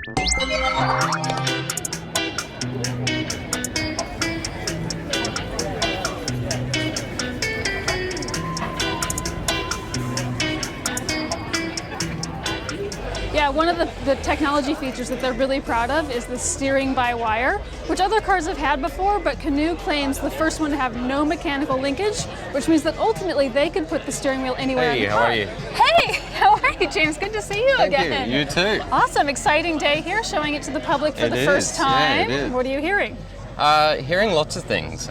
Yeah, one of the technology features that they're really proud of is the steering by wire, which other cars have had before, but Canoo claims the first one to have no mechanical linkage, which means that ultimately they could put the steering wheel anywhere in the car. Hey, how are you? Hey, how are you, James? Good to see you again. Thank you. You too. Awesome, exciting day here, showing it to the public for the first time. Yeah, it is. What are you hearing? Hearing lots of things.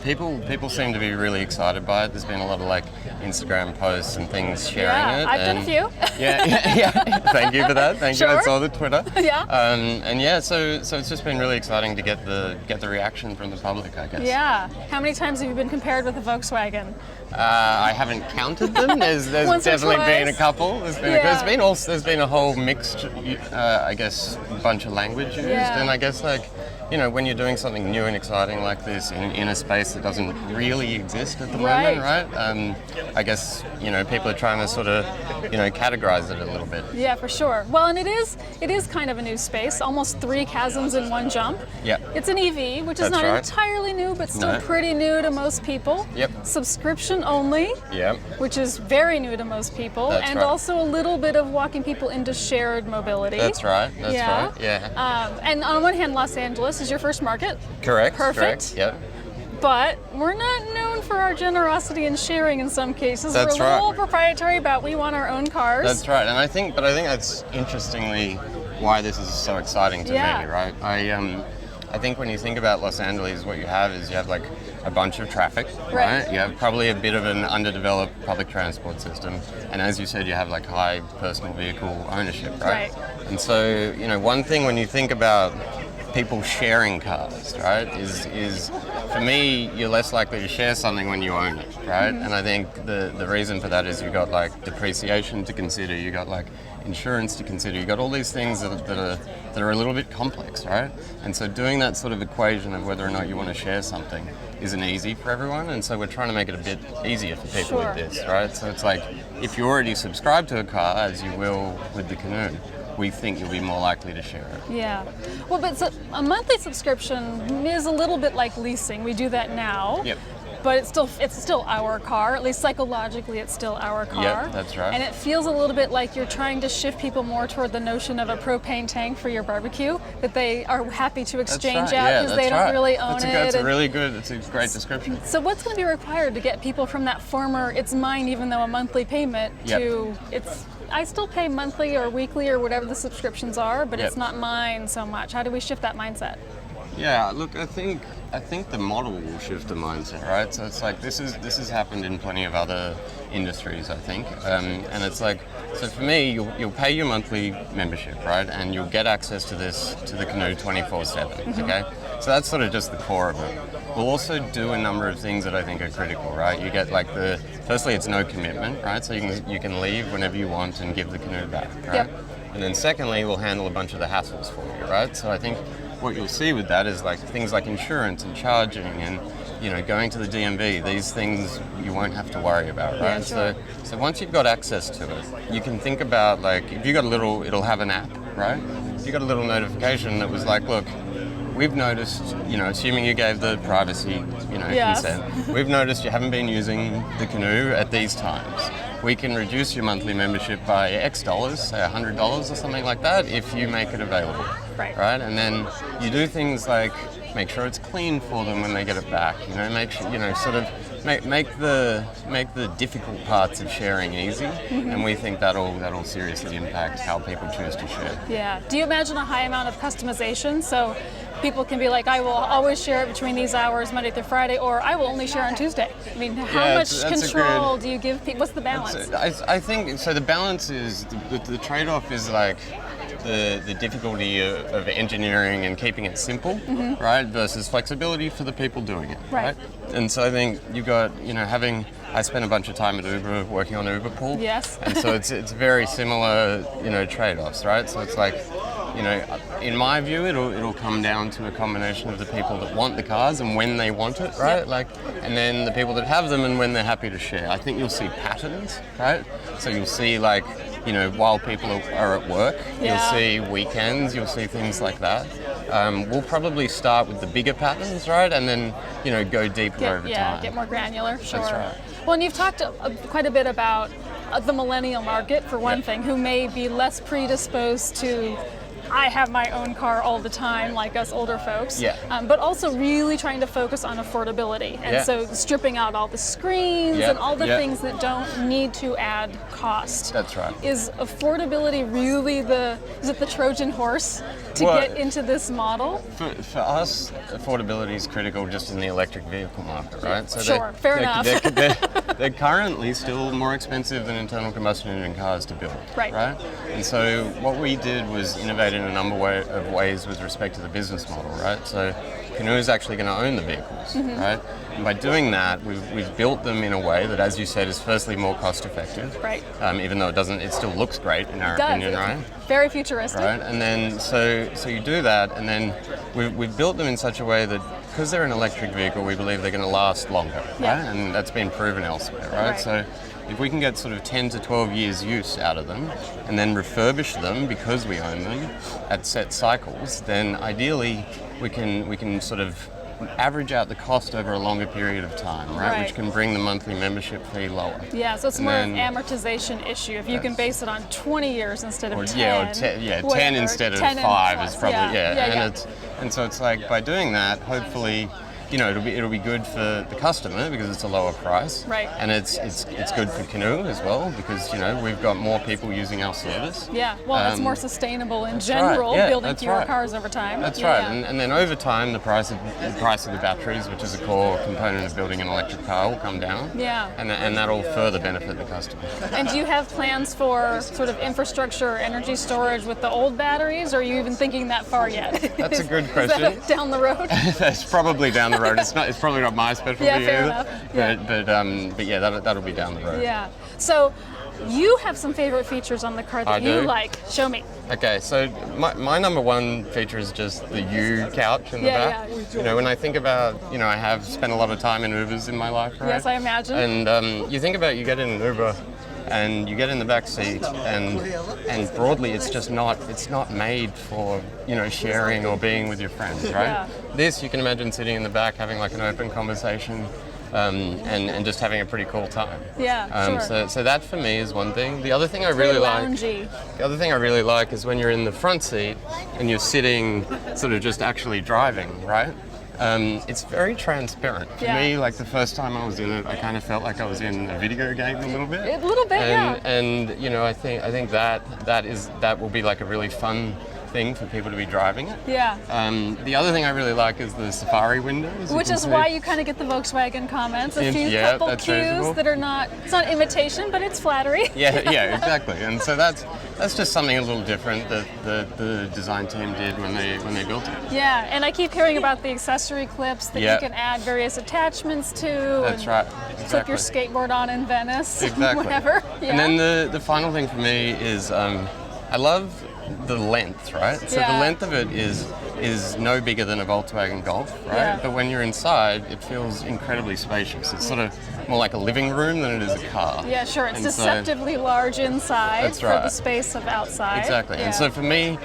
People seem to be really excited by it. There's been a lot of like Instagram posts and things sharing it. I've done a few. Yeah. Thank you for that. Thank you. I saw the Twitter. Yeah. And yeah, so it's just been really exciting to get the reaction from the public, I guess. Yeah. How many times have you been compared with a Volkswagen? I haven't counted them. There's definitely been a couple. There's been a whole mixed, I guess, bunch of language used, and I guess like, you know, when you're doing something new and exciting like this in a space that doesn't really exist at the moment, right? I guess, you know, people are trying to sort of, you know, categorize it a little bit. Yeah, for sure. Well, and it is kind of a new space, almost 3 chasms in one jump. Yeah. It's an EV, which is not entirely new, but still pretty new to most people. Yep. Subscription only. Yep. Which is very new to most people. That's also a little bit of walking people into shared mobility. That's right. That's right. Yeah. And on one hand, Los Angeles is your first market. Correct. Perfect. Correct. Yep. But we're not known for our generosity and sharing in some cases. That's we're a little proprietary about we want our own cars. That's right. And I think that's interestingly why this is so exciting to me, right? I think when you think about Los Angeles, what you have like a bunch of traffic, right? You have probably a bit of an underdeveloped public transport system. And as you said, you have like high personal vehicle ownership, right? And so, you know, one thing when you think about people sharing cars, right, is for me, you're less likely to share something when you own it, right? And I think the reason for that is you've got like depreciation to consider, you got like insurance to consider, you got all these things that are a little bit complex, right? And so doing that sort of equation of whether or not you want to share something isn't easy for everyone, and so we're trying to make it a bit easier for people with this, right? So it's like if you already subscribe to a car, as you will with the Canoo, we think you'll be more likely to share it. Yeah. Well, but a monthly subscription is a little bit like leasing. We do that now. Yep. But it's still our car, at least psychologically it's still our car. Yeah, that's right. And it feels a little bit like you're trying to shift people more toward the notion of a propane tank for your barbecue that they are happy to exchange out because they don't really own it. It's a great description. So what's going to be required to get people from that former, it's mine even though a monthly payment, to I still pay monthly or weekly or whatever the subscriptions are, but it's not mine so much. How do we shift that mindset? Yeah, look, I think the model will shift the mindset, right? So it's like this has happened in plenty of other industries, I think, and it's like, so for me, you'll pay your monthly membership, right, and you'll get access to the Canoo 24/7. Okay, so that's sort of just the core of it. We'll also do a number of things that I think are critical, right? You get like firstly, it's no commitment, right? So you can leave whenever you want and give the Canoo back, right? And then secondly, we'll handle a bunch of the hassles for you, right? So I think what you'll see with that is like things like insurance and charging and, you know, going to the DMV, these things you won't have to worry about, right? Yeah, sure. So once you've got access to it, you can think about like, if you got it'll have an app, right? If you got a little notification that was like, look, we've noticed, you know, assuming you gave the privacy, you know, consent, we've noticed you haven't been using the Canoo at these times. We can reduce your monthly membership by X dollars, say $100 or something like that, if you make it available. Right? And then you do things like make sure it's clean for them when they get it back. You know, make sure, you know, sort of make the difficult parts of sharing easy, and we think that'll seriously impact how people choose to share. Yeah. Do you imagine a high amount of customization? So people can be like, I will always share it between these hours, Monday through Friday, or I will only share on Tuesday. I mean, how much control do you give people? What's the balance? I think, so the balance is, the trade-off is like the difficulty of engineering and keeping it simple, right, versus flexibility for the people doing it, right? And so I think you've got, you know, I spent a bunch of time at Uber working on Uber Pool. Yes. And so it's very similar, you know, trade-offs, right? So it's like, you know, in my view, it'll come down to a combination of the people that want the cars and when they want it, right? Yep. Like, and then the people that have them and when they're happy to share. I think you'll see patterns, right? So you'll see like while people are at work. Yeah. You'll see weekends, you'll see things like that. We'll probably start with the bigger patterns, right? And then, go deeper over time. Get more granular, sure. That's right. Well, and you've talked quite a bit about the millennial market, for one thing, who may be less predisposed to I have my own car all the time, like us older folks. Yeah. But also really trying to focus on affordability. And so stripping out all the screens and all the things that don't need to add cost. That's right. Is affordability really the Trojan horse to get into this model? For us, affordability is critical just in the electric vehicle market, right? So sure, fair enough. They're currently still more expensive than internal combustion engine cars to build, right? And so what we did was innovate in a number of ways with respect to the business model, right? So Canoo is actually going to own the vehicles, right? And by doing that, we've built them in a way that, as you said, is firstly more cost effective, right? Even though it still looks great in our opinion, right? Very futuristic, right? And then so you do that, and then we've built them in such a way that because they're an electric vehicle, we believe they're going to last longer, right? And that's been proven elsewhere, right? So if we can get sort of 10 to 12 years use out of them and then refurbish them because we own them at set cycles, then ideally we can sort of average out the cost over a longer period of time, right? Which can bring the monthly membership fee lower. Yeah, so it's more an amortization issue. If you can base it on 20 years instead of 10. 10 instead of 5 is probably, and so it's like by doing that, hopefully, it'll be good for the customer because it's a lower price, right? And it's good for Canoo as well because we've got more people using our service. Yeah, well, it's more sustainable in general, building fewer cars over time. That's right, and then over time, the price of the batteries, which is a core component of building an electric car, will come down. Yeah, and that'll further benefit the customer. And do you have plans for sort of infrastructure or energy storage with the old batteries, or are you even thinking that far yet? That's a good question. Is that down the road? That's probably down the road. It's probably not my specialty fair either. Enough. But that'll be down the road. Yeah. So you have some favorite features on the car that you like. Show me. Okay, so my number one feature is just the U couch in the back. Yeah. When I think about, I have spent a lot of time in Ubers in my life, right? Yes, I imagine. And you think about you get in an Uber and you get in the back seat and broadly it's not made for sharing or being with your friends, right? This you can imagine sitting in the back having like an open conversation and just having a pretty cool time. So that for me is one thing. The other thing I really like is when you're in the front seat and you're sitting sort of just actually driving, right? It's very transparent. For me, like the first time I was in it, I kind of felt like I was in a video game a little bit. And I think that will be like a really fun thing for people to be driving it. The other thing I really like is the Safari windows. Which is why you kind of get the Volkswagen comments. A few couple cues that are not, it's not imitation, but it's flattery. Exactly. And so that's just something a little different that the design team did when they built it. Yeah, and I keep hearing about the accessory clips that you can add various attachments to. That's right. Exactly. Flip your skateboard on in Venice. Exactly. Whatever. And then the final thing for me is I love the length, right? So the length of it is no bigger than a Volkswagen Golf, right? But when you're inside, it feels incredibly spacious. It's sort of more like a living room than it is a car. Yeah, sure. It's deceptively large inside for the space of outside. Exactly. And so for me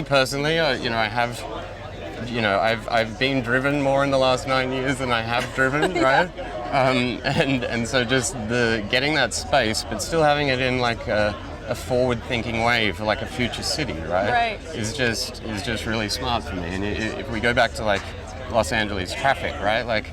personally, I've been driven more in the last 9 years than I have driven, right? And so just getting that space, but still having it in like a forward-thinking way for like a future city, right? Is just really smart for me. And if we go back to like Los Angeles traffic, right? Like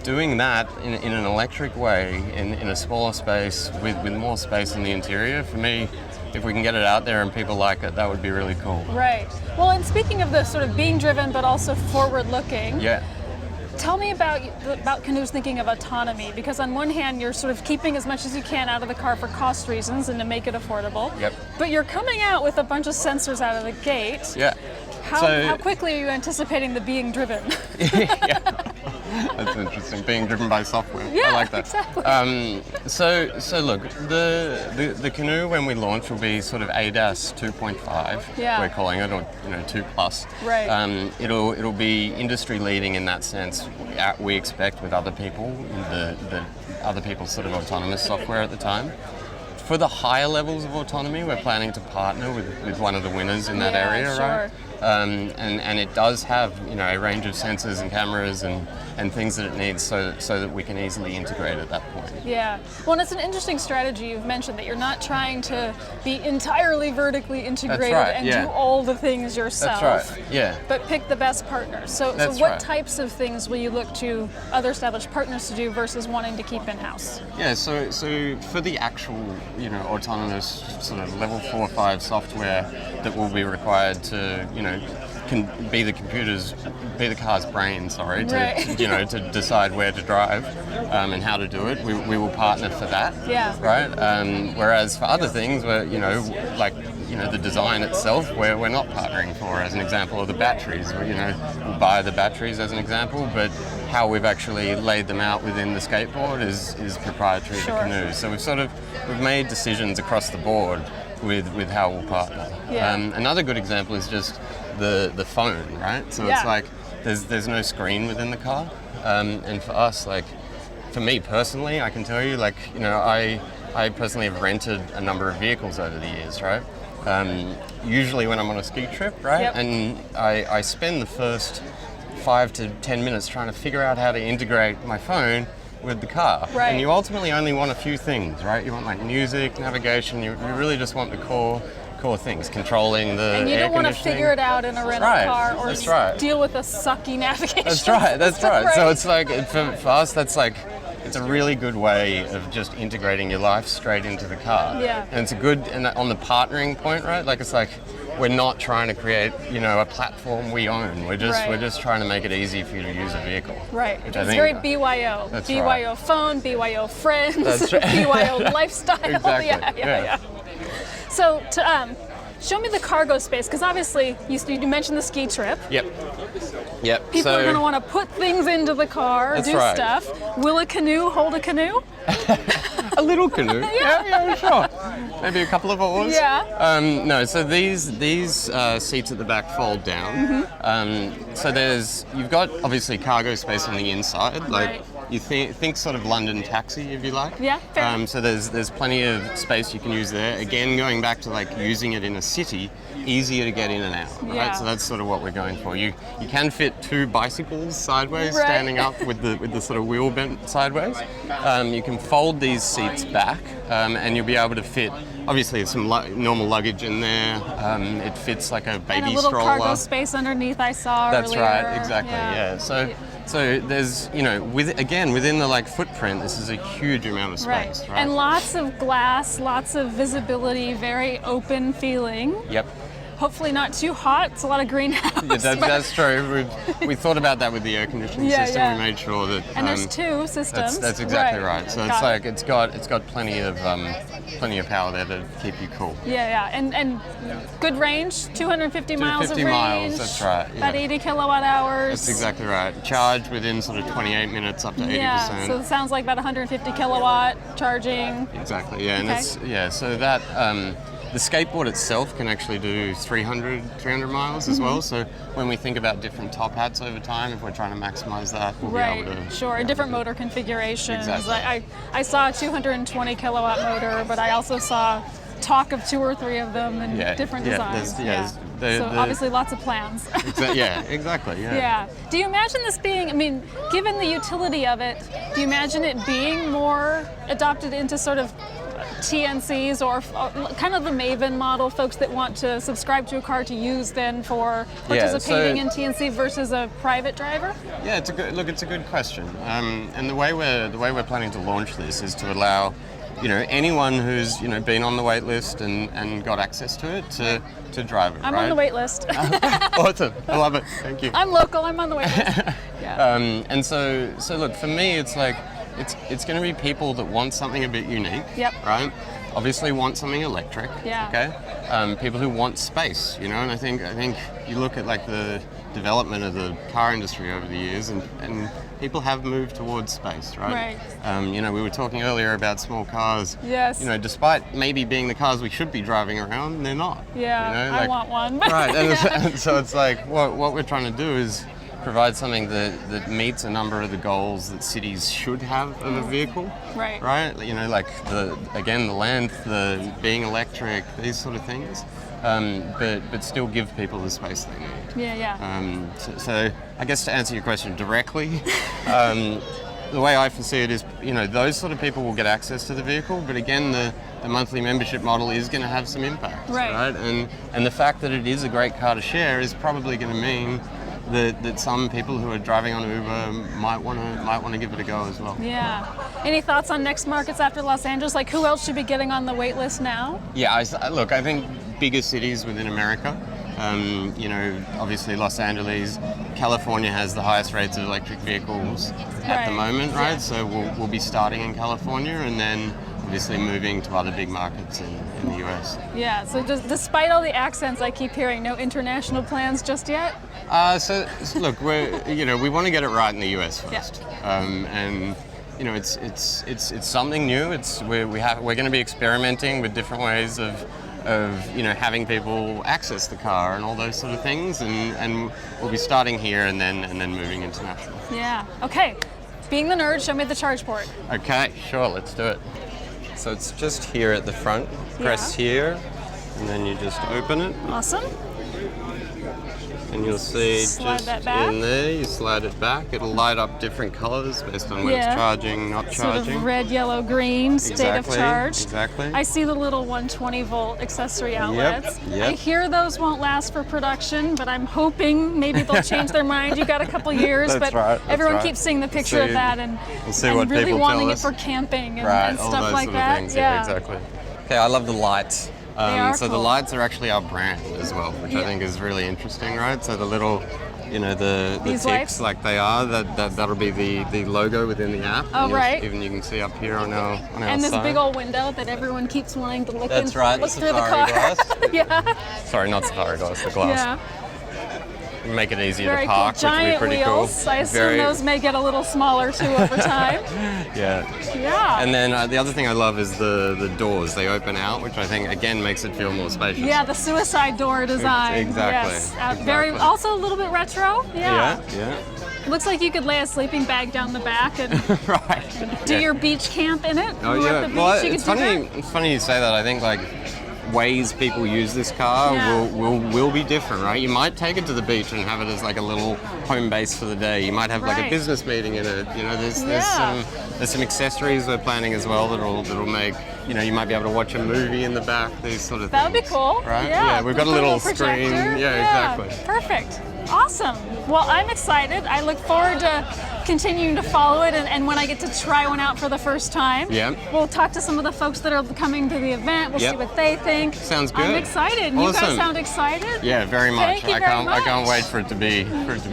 doing that in an electric way in a smaller space with more space in the interior, for me, if we can get it out there and people like it, that would be really cool. Right. Well, and speaking of the sort of being driven but also forward-looking. Tell me about Canoo's thinking of autonomy, because on one hand you're sort of keeping as much as you can out of the car for cost reasons and to make it affordable. But you're coming out with a bunch of sensors out of the gate. How quickly are you anticipating the being driven? That's interesting. Being driven by software. I like that. Exactly. So look, the Canoo when we launch will be sort of ADAS 2.5. We're calling it, or 2 plus. Right. It'll be industry leading in that sense. We expect with other people, the other people's sort of autonomous software at the time. For the higher levels of autonomy, we're planning to partner with one of the winners in that area, sure. right? And it does have, you know, a range of sensors and cameras and things that it needs so that we can easily integrate at that point. Yeah. Well, and it's an interesting strategy you've mentioned, that you're not trying to be entirely vertically integrated and do all the things yourself. That's right. Yeah. But pick the best partners. So what types of things will you look to other established partners to do versus wanting to keep in-house? Yeah, so for the actual, you know, autonomous sort of level 4 or 5 software that will be required to, you know, can be the car's brain, to decide where to drive and how to do it. We will partner for that. Yeah. Right. Whereas for other things, where, you know, like, you know, the design itself, we're not partnering for, as an example, or the batteries. You know, we'll buy the batteries as an example, but how we've actually laid them out within the skateboard is proprietary to Canoo. So we've made decisions across the board with how we'll partner. Yeah. Another good example is just the phone, right? So it's like there's no screen within the car, and for us, like, for me personally, I can tell you, like, you know, I personally have rented a number of vehicles over the years, right? Usually when I'm on a ski trip, right? Yep. And I spend the first 5 to 10 minutes trying to figure out how to integrate my phone with the car. Right. And you ultimately only want a few things, right? You want like music, navigation, you really just want the core things, controlling the and you air don't want to conditioning. figure it out in a rental car or deal with a sucky navigation. That's right. So it's like, for us, that's like, it's a really good way of just integrating your life straight into the car. Yeah. And it's a good, and on the partnering point, right? Like, it's like, we're not trying to create, you know, a platform we own. We're just trying to make it easy for you to use a vehicle. Right. It's very BYO. That's BYO phone, BYO friends, That's right. BYO lifestyle. Exactly. Yeah. So show me the cargo space, because obviously you mentioned the ski trip. Yep. People are going to want to put things into the car, do stuff. Will a canoe hold a canoe? A little canoe. Yeah, sure. Maybe a couple of oars. Yeah. No, so these seats at the back fold down. Mm-hmm. So you've got obviously cargo space on the inside, like. Right. You think sort of London taxi, if you like. Yeah, fair. So there's plenty of space you can use there. Again, going back to like using it in a city, easier to get in and out, right? Yeah. So that's sort of what we're going for. You can fit 2 bicycles sideways, standing up with the sort of wheel bent sideways. You can fold these seats back, and you'll be able to fit. Obviously, there's some normal luggage in there. It fits like a baby and a little stroller. cargo space underneath, I saw That's earlier. right, exactly. Yeah. So there's, you know, within the like footprint, this is a huge amount of space, right? And lots of glass, lots of visibility, very open feeling. Yep. Hopefully not too hot. It's a lot of greenhouse. Yeah, that's true. We thought about that with the air conditioning system. Yeah. We made sure that. And there's 2 systems. That's exactly right. So it's got plenty of power there to keep you cool. Yeah. And good range, 250 miles of range. 250 miles. That's right. Yeah. About 80 kilowatt hours. That's exactly right. Charge within sort of 28 minutes up to 80%. Yeah. So it sounds like about 150 kilowatt charging. Exactly. Yeah. And so that. The skateboard itself can actually do 300 miles as well. So when we think about different top hats over time, if we're trying to maximize that, we'll be able to... Sure, different motor configurations. Exactly. I saw a 220 kilowatt motor, but I also saw talk of 2 or 3 of them and different designs. So obviously lots of plans. Exactly. Yeah. Do you imagine this being, I mean, given the utility of it, do you imagine it being more adopted into sort of TNCs or kind of the Maven model, folks that want to subscribe to a car to use then for participating in TNC versus a private driver? Yeah, it's a good question. And the way we're planning to launch this is to allow, you know, anyone who's, you know, been on the wait list and got access to it to drive it. I'm on the wait list. Awesome. I love it. Thank you. I'm local. I'm on the wait list. Yeah. And so look, for me, it's like it's going to be people that want something a bit unique. Yep. Right. Obviously want something electric. Yeah. Okay. People who want space. You know, and I think you look at like the development of the car industry over the years, and people have moved towards space, right? You know, we were talking earlier about small cars. Yes. You know, despite maybe being the cars we should be driving around, they're not. Yeah. You know, I want one. Right. And so it's like what we're trying to do is provide something that meets a number of the goals that cities should have of a vehicle. Right. Right? You know, like the length, the being electric, these sort of things. But still give people the space they need. Yeah. So I guess to answer your question directly, the way I foresee it is, you know, those sort of people will get access to the vehicle, but again, the monthly membership model is going to have some impact, right? And the fact that it is a great car to share is probably going to mean that some people who are driving on Uber might want to give it a go as well. Yeah. Any thoughts on next markets after Los Angeles? Like, who else should be getting on the wait list now? Yeah, look, I think bigger cities within America. You know, obviously Los Angeles, California has the highest rates of electric vehicles at the moment, right? Yeah. So we'll be starting in California and then obviously moving to other big markets in the US. Yeah, so despite all the accents I keep hearing, no international plans just yet? So look, we want to get it right in the US first. Yeah. And you know, it's something new. We're going to be experimenting with different ways of you know, having people access the car and all those sort of things, and we'll be starting here and then moving international. Yeah. Okay. Being the nerd, show me the charge port. Okay, sure, let's do it. So it's just here at the front. Press here, and then you just open it. Awesome. And you'll see slide just in there, you slide it back. It'll light up different colors based on when it's charging, not charging. Sort of red, yellow, green, state of charge. Exactly. I see the little 120 volt accessory outlets. Yep. I hear those won't last for production, but I'm hoping maybe they'll change their mind. You've got a couple years, That's but right, everyone keeps seeing the picture of that and really wanting it for camping and stuff like that. Things. Yeah, exactly. Okay, I love the lights. So cool. the lights are actually our brand as well, which I think is really interesting, right? So the little, you know, the ticks like they are, that'll be the logo within the app. Oh, right. Even you can see up here on our and this side. big old window that everyone keeps wanting to look That's right, look the through Safari the car. glass. Yeah. Sorry, not Safari glass, the glass. Yeah. Make it easier Very to park, cool. Giant which would be pretty wheels. cool. I assume those may get a little smaller too over time. Yeah. Yeah. And then the other thing I love is the doors. They open out, which I think again makes it feel more spacious. Yeah, the suicide door design. Exactly. Yes. Exactly. Very, also a little bit retro. Yeah. Yeah. Looks like you could lay a sleeping bag down the back and right. do your beach camp in it. Oh yeah. Well, it's funny you say that. I think like ways people use this car will be different, right? You might take it to the beach and have it as like a little home base for the day. You might have like a business meeting in it. You know, there's some accessories we're planning as well that'll make, you know, you might be able to watch a movie in the back. These sort of things. That would be cool. Right? Yeah. We've got a little projector. screen. Yeah, exactly. Perfect. Awesome. Well, I'm excited. I look forward to continuing to follow it, and when I get to try one out for the first time, we'll talk to some of the folks that are coming to the event. We'll see what they think. Sounds good. I'm excited. Awesome. You guys sound excited. Yeah, very much. Thank you very much. I can't wait for it to be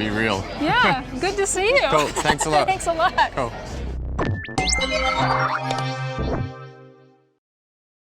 real. Yeah. Good to see you. Cool. Thanks a lot. Thanks a lot. Cool.